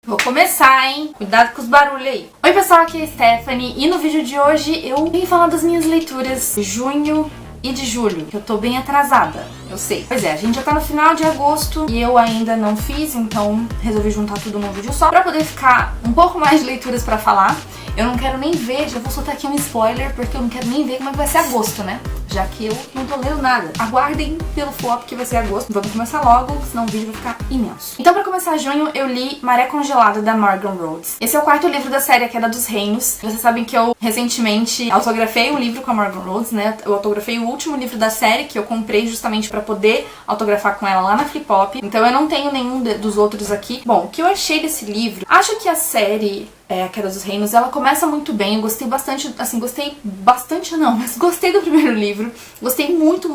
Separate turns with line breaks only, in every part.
Vou começar, hein? Cuidado com os barulhos aí. Oi pessoal, aqui é a Stephanie e no vídeo de hoje eu vim falar das minhas leituras de junho e de julho, que eu tô bem atrasada, eu sei. Pois é, a gente já tá no final de agosto e eu ainda não fiz, então resolvi juntar tudo num vídeo só pra poder ficar um pouco mais de leituras pra falar. Eu não quero nem ver, já vou soltar aqui um spoiler, porque eu não quero nem ver como é que vai ser agosto, né? Já que eu não tô lendo nada. Aguardem pelo flop que vai ser agosto. Vamos começar logo, senão o vídeo vai ficar imenso. Então, pra começar junho, eu li Maré Congelada, da Morgan Rhodes. Esse é o quarto livro da série, A Queda dos Reinos. Vocês sabem que eu recentemente autografei um livro com a Morgan Rhodes, né? Eu autografei o último livro da série, que eu comprei justamente pra poder autografar com ela lá na Flipop. Então eu não tenho nenhum dos outros aqui. Bom, o que eu achei desse livro? Acho que a série... A Queda dos Reinos, ela começa muito bem, eu gostei bastante, assim, mas gostei do primeiro livro, gostei muito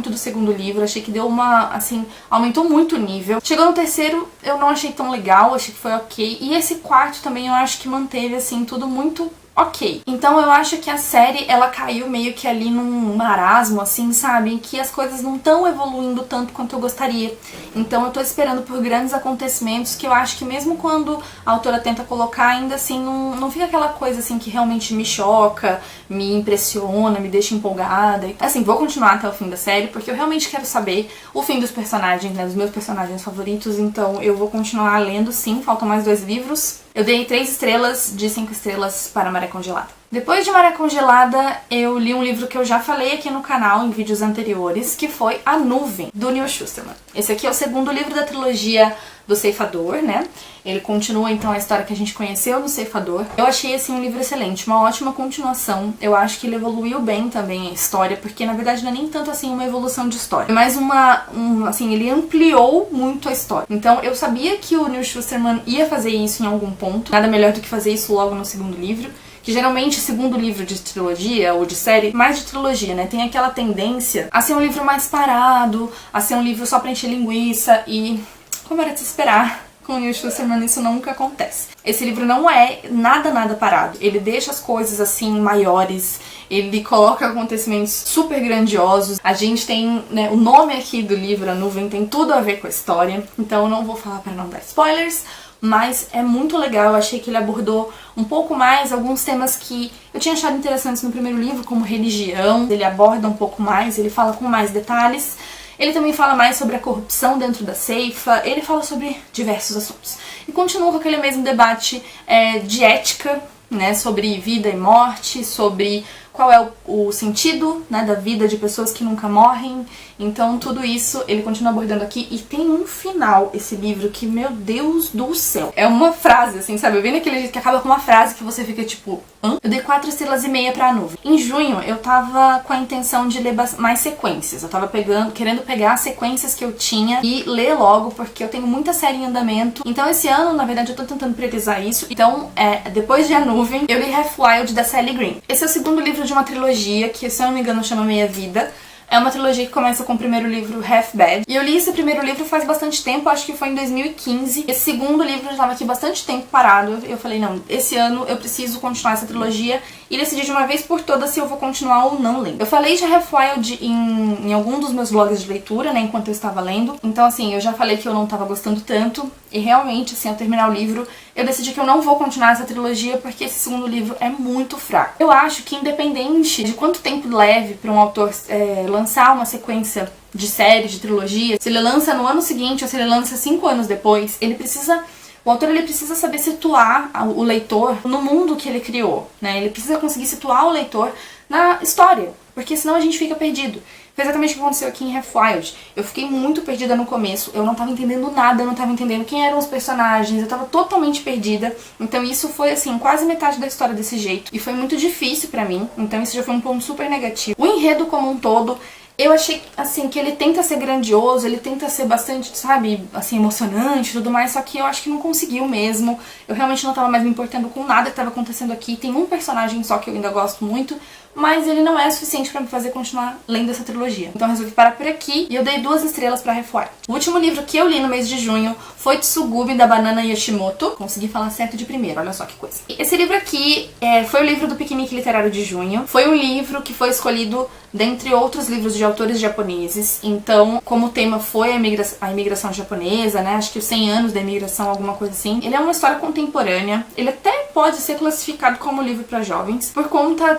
do segundo livro, achei que deu uma, assim, aumentou muito o nível. Chegou no terceiro, eu não achei tão legal, achei que foi ok, e esse quarto também eu acho que manteve, assim, tudo muito ok. Então eu acho que a série, ela caiu meio que ali num marasmo, assim, sabe? Em que as coisas não estão evoluindo tanto quanto eu gostaria. Então eu tô esperando por grandes acontecimentos que eu acho que mesmo quando a autora tenta colocar, ainda assim, não fica aquela coisa, assim, que realmente me choca, me impressiona, me deixa empolgada. Assim, vou continuar até o fim da série, porque eu realmente quero saber o fim dos personagens, né? Dos meus personagens favoritos, então eu vou continuar lendo, sim. Faltam mais 2 livros. Eu dei 3 estrelas de 5 estrelas para Maré Congelada. Depois de Maré Congelada, eu li um livro que eu já falei aqui no canal em vídeos anteriores, que foi A Nuvem, do Neil Shusterman. Esse aqui é o segundo livro da trilogia do Ceifador, né? Ele continua, então, a história que a gente conheceu no Ceifador. Eu achei, assim, um livro excelente, uma ótima continuação. Eu acho que ele evoluiu bem também a história, porque, na verdade, não é nem tanto, assim, uma evolução de história, mas assim, ele ampliou muito a história. Então, eu sabia que o Neil Shusterman ia fazer isso em algum ponto. Nada melhor do que fazer isso logo no segundo livro. Que geralmente o segundo livro de trilogia ou de série, mais de trilogia, né, tem aquela tendência a ser um livro mais parado, a ser um livro só pra encher linguiça e, como era de se esperar, com o Neil Shusterman isso nunca acontece. Esse livro não é nada parado, ele deixa as coisas assim maiores, ele coloca acontecimentos super grandiosos. A gente tem, né, o nome aqui do livro, A Nuvem, tem tudo a ver com a história, então eu não vou falar pra não dar spoilers, mas é muito legal. Eu achei que ele abordou um pouco mais alguns temas que eu tinha achado interessantes no primeiro livro, como religião. Ele aborda um pouco mais, ele fala com mais detalhes. Ele também fala mais sobre a corrupção dentro da Ceifa, ele fala sobre diversos assuntos. E continua com aquele mesmo debate de ética, né, sobre vida e morte, sobre qual é o sentido, né, da vida de pessoas que nunca morrem. Então tudo isso ele continua abordando aqui e tem um final, esse livro, que, meu Deus do céu, é uma frase, assim, sabe? Eu vi naquele jeito que acaba com uma frase que você fica tipo, hã? Eu dei 4 estrelas e meia pra A Nuvem. Em junho eu tava com a intenção de ler mais sequências, eu tava querendo pegar as sequências que eu tinha e ler logo, porque eu tenho muita série em andamento. Então esse ano, na verdade, eu tô tentando priorizar isso. Então, depois de A Nuvem, eu li Half Wild, da Sally Green. Esse é o segundo livro de uma trilogia que, se eu não me engano, chama Meia Vida. É uma trilogia que começa com o primeiro livro, Half Bad. E eu li esse primeiro livro faz bastante tempo, acho que foi em 2015. Esse segundo livro já estava aqui bastante tempo parado. Eu falei, não, esse ano eu preciso continuar essa trilogia e decidir de uma vez por todas se eu vou continuar ou não lendo. Eu falei de Half Wild em algum dos meus vlogs de leitura, né, enquanto eu estava lendo. Então, assim, eu já falei que eu não estava gostando tanto. E realmente, assim, ao terminar o livro, eu decidi que eu não vou continuar essa trilogia porque esse segundo livro é muito fraco. Eu acho que, independente de quanto tempo leve para um autor lançar uma sequência de série, de trilogia, se ele lança no ano seguinte ou se ele lança 5 anos depois, o autor ele precisa saber situar o leitor no mundo que ele criou, né? Ele precisa conseguir situar o leitor na história, porque senão a gente fica perdido. Foi exatamente o que aconteceu aqui em Half Wild. Eu fiquei muito perdida no começo, eu não tava entendendo nada, eu não tava entendendo quem eram os personagens, eu tava totalmente perdida. Então isso foi, assim, quase metade da história desse jeito. E foi muito difícil pra mim, então isso já foi um ponto super negativo. O enredo como um todo, eu achei, assim, que ele tenta ser grandioso, ele tenta ser bastante, sabe, assim, emocionante e tudo mais, só que eu acho que não conseguiu mesmo. Eu realmente não tava mais me importando com nada que tava acontecendo aqui. Tem um personagem só que eu ainda gosto muito, mas ele não é suficiente pra me fazer continuar lendo essa trilogia. Então eu resolvi parar por aqui e eu dei 2 estrelas pra Half-White. O último livro que eu li no mês de junho foi Tsugumi, da Banana Yoshimoto. Consegui falar certo de primeiro, olha só que coisa. Esse livro aqui foi o livro do Piquenique Literário de junho. Foi um livro que foi escolhido dentre outros livros de autores japoneses. Então, como o tema foi a imigração japonesa, né? Acho que os 100 anos da imigração, alguma coisa assim. Ele é uma história contemporânea. Ele até pode ser classificado como livro para jovens, por conta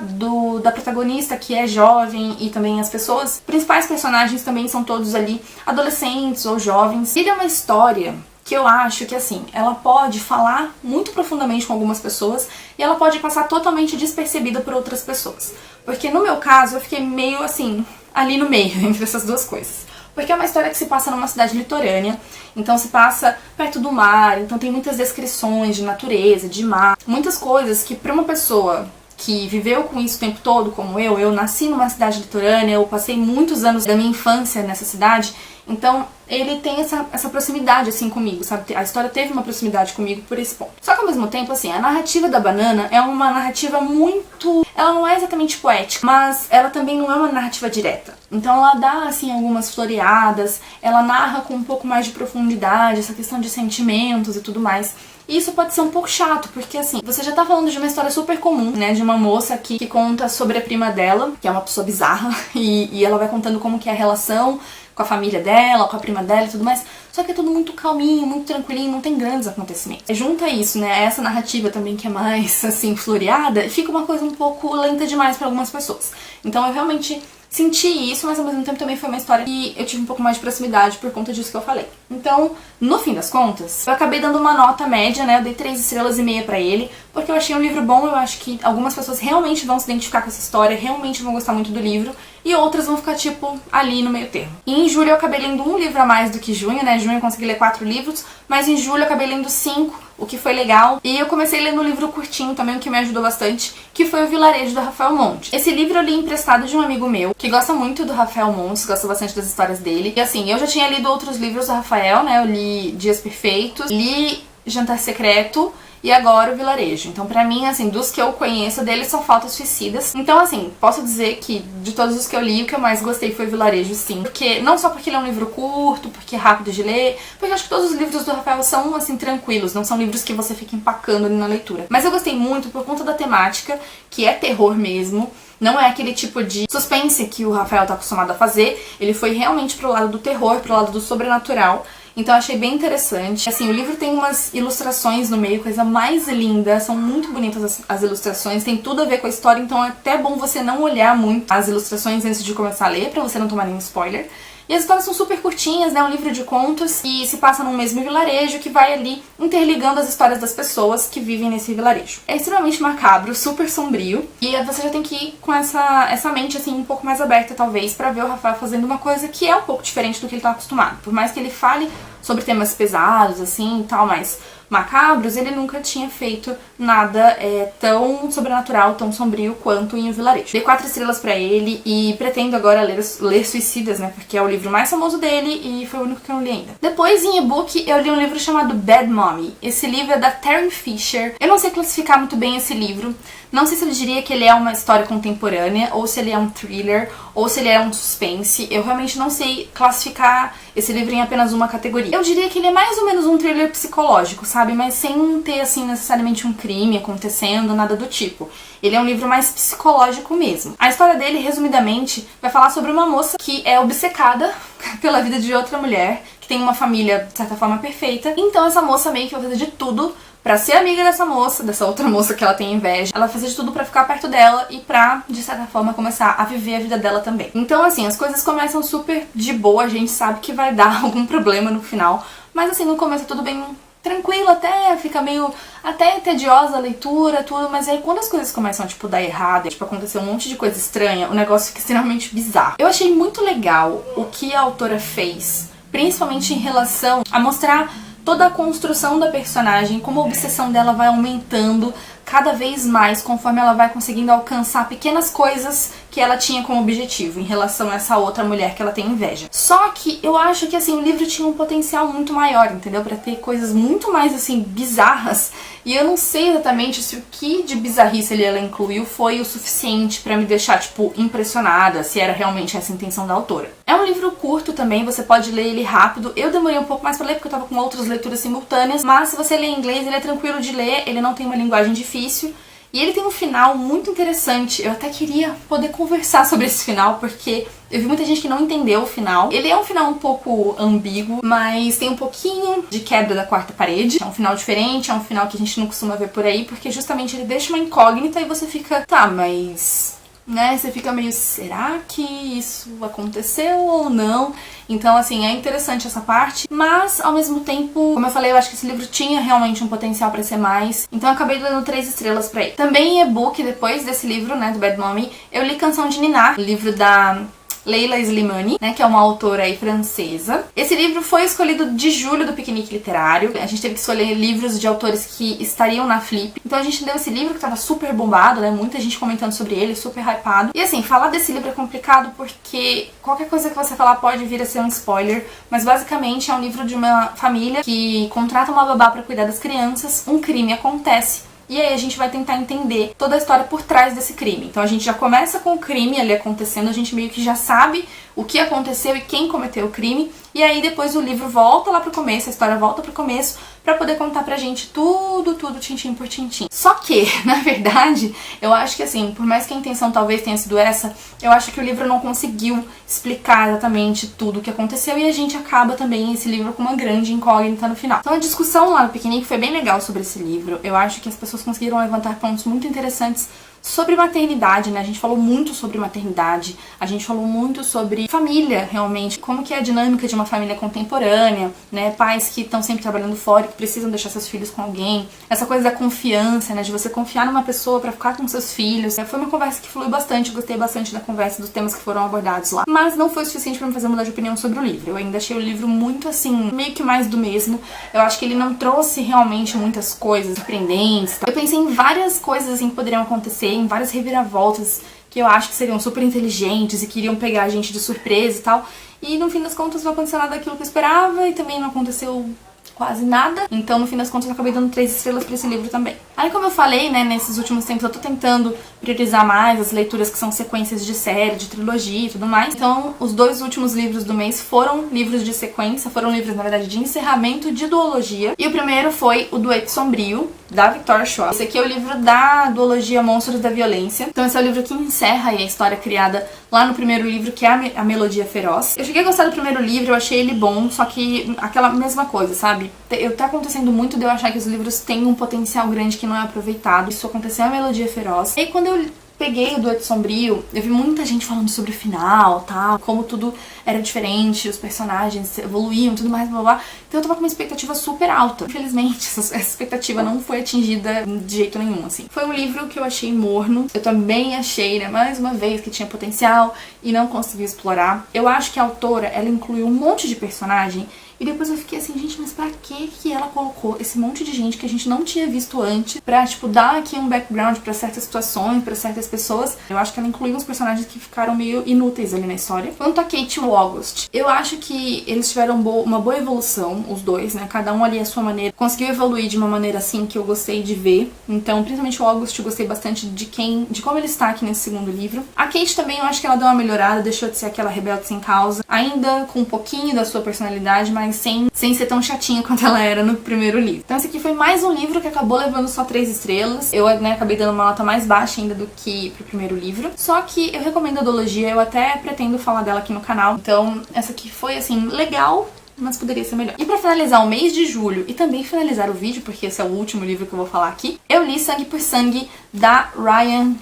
da protagonista, que é jovem, e também as pessoas, principais personagens também são todos ali adolescentes ou jovens. Ele é uma história que eu acho que, assim, ela pode falar muito profundamente com algumas pessoas e ela pode passar totalmente despercebida por outras pessoas. Porque no meu caso, eu fiquei meio, assim, ali no meio, entre essas duas coisas. Porque é uma história que se passa numa cidade litorânea, então se passa perto do mar, então tem muitas descrições de natureza, de mar, muitas coisas que pra uma pessoa que viveu com isso o tempo todo, como eu nasci numa cidade litorânea, eu passei muitos anos da minha infância nessa cidade, então ele tem essa proximidade assim comigo, sabe? A história teve uma proximidade comigo por esse ponto. Só que ao mesmo tempo, assim, a narrativa da Banana é uma narrativa muito... Ela não é exatamente poética, mas ela também não é uma narrativa direta. Então ela dá, assim, algumas floreadas, ela narra com um pouco mais de profundidade, essa questão de sentimentos e tudo mais. E isso pode ser um pouco chato, porque assim, você já tá falando de uma história super comum, né, de uma moça aqui que conta sobre a prima dela, que é uma pessoa bizarra, e ela vai contando como que é a relação com a família dela, com a prima dela e tudo mais, só que é tudo muito calminho, muito tranquilinho, não tem grandes acontecimentos. Junta isso, né, essa narrativa também que é mais, assim, floreada, e fica uma coisa um pouco lenta demais pra algumas pessoas. Então eu realmente senti isso, mas ao mesmo tempo também foi uma história que eu tive um pouco mais de proximidade por conta disso que eu falei. Então, no fim das contas, eu acabei dando uma nota média, né? Eu dei 3,5 estrelas pra ele, porque eu achei um livro bom, eu acho que algumas pessoas realmente vão se identificar com essa história, realmente vão gostar muito do livro, e outras vão ficar, tipo, ali no meio termo. E em julho eu acabei lendo um livro a mais do que junho, né? Junho eu consegui ler 4 livros, mas em julho eu acabei lendo 5, o que foi legal. E eu comecei lendo um livro curtinho também, o que me ajudou bastante, que foi O Vilarejo, do Rafael Montes. Esse livro eu li emprestado de um amigo meu, que gosta muito do Rafael Montes, gosta bastante das histórias dele. E assim, eu já tinha lido outros livros do Rafael, né? Eu li Dias Perfeitos, li Jantar Secreto, e agora O Vilarejo. Então pra mim, assim, dos que eu conheço dele só falta Suicidas. Então assim, posso dizer que de todos os que eu li, o que eu mais gostei foi O Vilarejo, sim. Porque, não só porque ele é um livro curto, porque é rápido de ler, porque eu acho que todos os livros do Rafael são, assim, tranquilos, não são livros que você fica empacando ali na leitura. Mas eu gostei muito por conta da temática, que é terror mesmo. Não é aquele tipo de suspense que o Rafael tá acostumado a fazer. Ele foi realmente pro lado do terror, pro lado do sobrenatural. Então eu achei bem interessante. Assim, o livro tem umas ilustrações no meio, coisa mais linda, são muito bonitas as ilustrações, tem tudo a ver com a história, então é até bom você não olhar muito as ilustrações antes de começar a ler, pra você não tomar nenhum spoiler. E as histórias são super curtinhas, né? Um livro de contos e se passa num mesmo vilarejo que vai ali interligando as histórias das pessoas que vivem nesse vilarejo. É extremamente macabro, super sombrio e você já tem que ir com essa mente assim um pouco mais aberta talvez pra ver o Rafael fazendo uma coisa que é um pouco diferente do que ele tá acostumado. Por mais que ele fale sobre temas pesados assim e tal, mas macabros, ele nunca tinha feito nada tão sobrenatural, tão sombrio quanto em O Vilarejo. Dei 4 estrelas pra ele e pretendo agora ler Suicidas, né, porque é o livro mais famoso dele e foi o único que eu não li ainda. Depois, em e-book, eu li um livro chamado Bad Mommy. Esse livro é da Terry Fisher. Eu não sei classificar muito bem esse livro. Não sei se eu diria que ele é uma história contemporânea, ou se ele é um thriller, ou se ele é um suspense. Eu realmente não sei classificar esse livro em apenas uma categoria. Eu diria que ele é mais ou menos um thriller psicológico, sabe? Mas sem ter, assim, necessariamente um crime acontecendo, nada do tipo. Ele é um livro mais psicológico mesmo. A história dele, resumidamente, vai falar sobre uma moça que é obcecada pela vida de outra mulher, que tem uma família, de certa forma, perfeita. Então essa moça meio que vai fazer de tudo pra ser amiga dessa moça, dessa outra moça que ela tem inveja. Ela vai fazer de tudo pra ficar perto dela e pra, de certa forma, começar a viver a vida dela também. Então, assim, as coisas começam super de boa, a gente sabe que vai dar algum problema no final, mas assim, no começo é tudo bem tranquilo, até fica meio até tediosa a leitura, tudo, mas aí quando as coisas começam a, tipo, dar errado, tipo, acontecer um monte de coisa estranha, o negócio fica extremamente bizarro. Eu achei muito legal o que a autora fez, principalmente em relação a mostrar toda a construção da personagem, como a obsessão dela vai aumentando cada vez mais conforme ela vai conseguindo alcançar pequenas coisas que ela tinha como objetivo em relação a essa outra mulher que ela tem inveja. Só que eu acho que assim, o livro tinha um potencial muito maior, entendeu? Pra ter coisas muito mais assim, bizarras. E eu não sei exatamente se o que de bizarrice ela incluiu foi o suficiente pra me deixar, tipo, impressionada, se era realmente essa a intenção da autora. É um livro curto também, você pode ler ele rápido. Eu demorei um pouco mais pra ler porque eu tava com outras leituras simultâneas, mas se você ler em inglês, ele é tranquilo de ler, ele não tem uma linguagem difícil. E ele tem um final muito interessante. Eu até queria poder conversar sobre esse final, porque eu vi muita gente que não entendeu o final. Ele é um final um pouco ambíguo, mas tem um pouquinho de quebra da quarta parede. É um final diferente, é um final que a gente não costuma ver por aí, porque justamente ele deixa uma incógnita e você fica, tá, mas... né, você fica meio, será que isso aconteceu ou não? Então, assim, é interessante essa parte, mas, ao mesmo tempo, como eu falei, eu acho que esse livro tinha realmente um potencial pra ser mais, então eu acabei dando 3 estrelas pra ele. Também em e-book, depois desse livro, né, do Bad Mommy, eu li Canção de Ninar, livro da Leila Slimani, né, que é uma autora aí francesa. Esse livro foi escolhido de julho do Piquenique Literário. A gente teve que escolher livros de autores que estariam na Flip. Então a gente deu esse livro que tava super bombado, né, muita gente comentando sobre ele, super hypado. E assim, falar desse livro é complicado porque qualquer coisa que você falar pode vir a ser um spoiler, mas basicamente é um livro de uma família que contrata uma babá pra cuidar das crianças, um crime acontece. E aí a gente vai tentar entender toda a história por trás desse crime. Então a gente já começa com o crime ali acontecendo, a gente meio que já sabe o que aconteceu e quem cometeu o crime. E aí depois o livro volta lá pro começo, a história volta pro começo, pra poder contar pra gente tudo, tintim por tintim. Só que, na verdade, eu acho que assim, por mais que a intenção talvez tenha sido essa, eu acho que o livro não conseguiu explicar exatamente tudo o que aconteceu e a gente acaba também esse livro com uma grande incógnita no final. Então a discussão lá no piquenique foi bem legal sobre esse livro. Eu acho que as pessoas conseguiram levantar pontos muito interessantes sobre maternidade, né? A gente falou muito sobre maternidade, a gente falou muito sobre família, realmente, como que é a dinâmica de uma família contemporânea, né? Pais que estão sempre trabalhando fora, que precisam deixar seus filhos com alguém, essa coisa da confiança, né? De você confiar numa pessoa pra ficar com seus filhos. Foi uma conversa que fluiu bastante, gostei bastante da conversa, dos temas que foram abordados lá. Mas não foi o suficiente pra me fazer mudar de opinião sobre o livro. Eu ainda achei o livro muito, assim, meio que mais do mesmo. Eu acho que ele não trouxe realmente muitas coisas surpreendentes. Eu pensei em várias coisas, assim, que poderiam acontecer, em várias reviravoltas que eu acho que seriam super inteligentes e que iriam pegar a gente de surpresa e tal. E no fim das contas não aconteceu nada daquilo que eu esperava e também não aconteceu quase nada. Então, no fim das contas, eu acabei dando 3 estrelas pra esse livro também. Aí, como eu falei, né, nesses últimos tempos eu tô tentando priorizar mais as leituras que são sequências de série, de trilogia e tudo mais. Então, os 2 últimos livros do mês foram livros de sequência, foram livros, na verdade, de encerramento de duologia. E o primeiro foi O Dueto Sombrio, da Victoria Schwab. Esse aqui é o livro da duologia Monstros da Violência. Então, esse é o livro que encerra aí a história criada lá no primeiro livro, que é a Melodia Feroz. Eu cheguei a gostar do primeiro livro, eu achei ele bom, só que aquela mesma coisa, sabe? Tá acontecendo muito de eu achar que os livros têm um potencial grande que não é aproveitado. Isso aconteceu na Melodia Feroz. E aí, quando eu peguei o Dueto Sombrio, eu vi muita gente falando sobre o final, tal, como tudo era diferente, os personagens evoluíam, tudo mais, blá blá. Então eu tava com uma expectativa super alta. Infelizmente, essa expectativa não foi atingida de jeito nenhum, assim. Foi um livro que eu achei morno. Eu também achei, né, mais uma vez, que tinha potencial e não consegui explorar. Eu acho que a autora, ela incluiu um monte de personagem e depois eu fiquei assim, gente, mas pra que ela colocou esse monte de gente que a gente não tinha visto antes pra, tipo, dar aqui um background pra certas situações, pra certas pessoas? Eu acho que ela incluiu uns personagens que ficaram meio inúteis ali na história. Quanto a Kate e o August, eu acho que eles tiveram uma boa evolução, os dois, né? Cada um ali à sua maneira. Conseguiu evoluir de uma maneira, assim, que eu gostei de ver. Então, principalmente o August, eu gostei bastante de como ele está aqui nesse segundo livro. A Kate também, eu acho que ela deu uma melhorada, deixou de ser aquela rebelde sem causa. Ainda com um pouquinho da sua personalidade, mas sem ser tão chatinha quanto ela era no primeiro livro. Então esse aqui foi mais um livro que acabou levando só 3 estrelas. Eu, né, acabei dando uma nota mais baixa ainda do que pro primeiro livro. Só que eu recomendo a duologia, eu até pretendo falar dela aqui no canal. Então essa aqui foi, assim, legal, mas poderia ser melhor. E pra finalizar o mês de julho e também finalizar o vídeo, porque esse é o último livro que eu vou falar aqui, eu li Sangue por Sangue, da Ryan...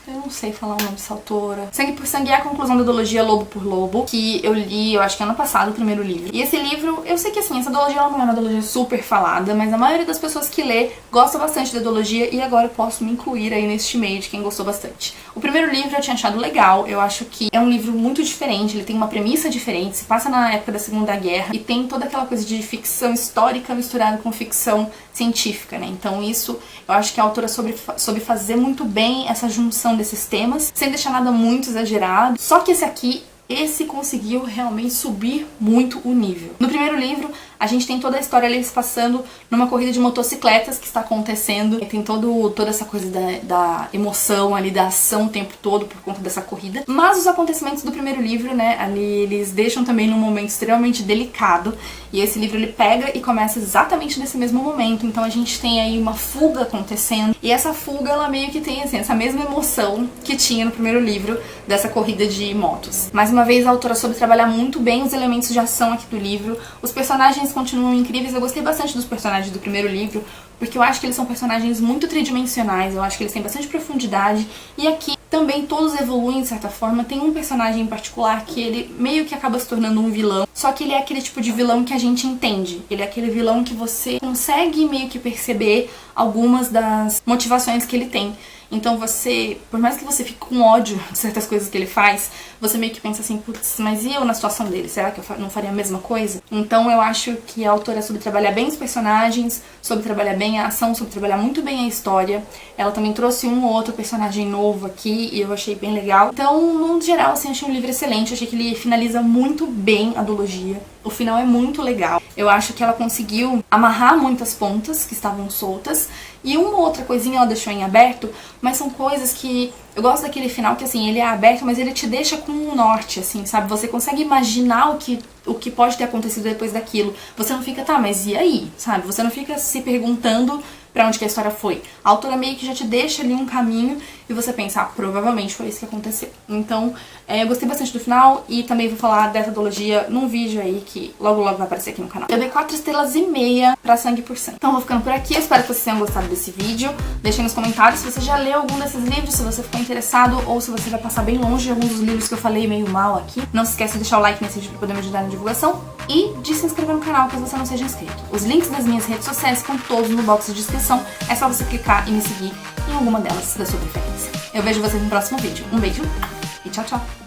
eu não sei falar o nome dessa autora. Sangue por Sangue é a conclusão da duologia Lobo por Lobo, que eu li, eu acho que ano passado, o primeiro livro. E esse livro, eu sei que assim, essa duologia ela não é uma duologia super falada, mas a maioria das pessoas que lê gosta bastante da duologia e agora eu posso me incluir aí neste meio de quem gostou bastante. O primeiro livro eu tinha achado legal, eu acho que é um livro muito diferente, ele tem uma premissa diferente, se passa na época da Segunda Guerra e tem toda aquela coisa de ficção histórica misturada com ficção científica, né? Então isso, eu acho que a autora soube fazer muito bem essa junção desses temas, sem deixar nada muito exagerado. Só que esse conseguiu realmente subir muito o nível. No primeiro livro, a gente tem toda a história ali se passando numa corrida de motocicletas que está acontecendo. E tem toda essa coisa da emoção ali, da ação o tempo todo por conta dessa corrida. Mas os acontecimentos do primeiro livro, né, ali eles deixam também num momento extremamente delicado. E esse livro ele pega e começa exatamente nesse mesmo momento. Então a gente tem aí uma fuga acontecendo. E essa fuga, ela meio que tem assim, essa mesma emoção que tinha no primeiro livro dessa corrida de motos. Mais uma vez, a autora soube trabalhar muito bem os elementos de ação aqui do livro. Os personagens continuam incríveis. Eu gostei bastante dos personagens do primeiro livro, porque eu acho que eles são personagens muito tridimensionais, eu acho que eles têm bastante profundidade, e aqui também todos evoluem de certa forma. Tem um personagem em particular que ele meio que acaba se tornando um vilão, só que ele é aquele tipo de vilão que a gente entende, ele é aquele vilão que você consegue meio que perceber algumas das motivações que ele tem. Então você, por mais que você fique com ódio de certas coisas que ele faz, você meio que pensa assim, putz, mas e eu na situação dele? Será que eu não faria a mesma coisa? Então eu acho que a autora soube trabalhar bem os personagens, soube trabalhar bem a ação, soube trabalhar muito bem a história. Ela também trouxe um ou outro personagem novo aqui e eu achei bem legal. Então, no geral, assim, achei um livro excelente. Eu achei que ele finaliza muito bem a duologia. O final é muito legal. Eu acho que ela conseguiu amarrar muitas pontas que estavam soltas e uma outra coisinha ela deixou em aberto, mas são coisas que eu gosto daquele final que, assim, ele é aberto, mas ele te deixa com um norte, assim, sabe? Você consegue imaginar o que pode ter acontecido depois daquilo. Você não fica, tá, mas e aí? Sabe? Você não fica se perguntando pra onde que a história foi. A autora meio que já te deixa ali um caminho e você pensa, ah, provavelmente foi isso que aconteceu. Então, eu gostei bastante do final e também vou falar dessa duologia num vídeo aí que logo logo vai aparecer aqui no canal. Eu dei 4,5 estrelas pra Sangue por Sangue. Então, eu vou ficando por aqui. Eu espero que vocês tenham gostado desse vídeo. Deixem nos comentários se você já leu algum desses livros, se você ficou interessado ou se você vai passar bem longe de alguns dos livros que eu falei meio mal aqui. Não se esqueça de deixar o like nesse vídeo pra poder me ajudar na divulgação e de se inscrever no canal caso você não seja inscrito. Os links das minhas redes sociais estão todos no box de descrição. É só você clicar e me seguir em alguma delas da sua preferência. Eu vejo vocês no próximo vídeo. Um beijo e tchau, tchau!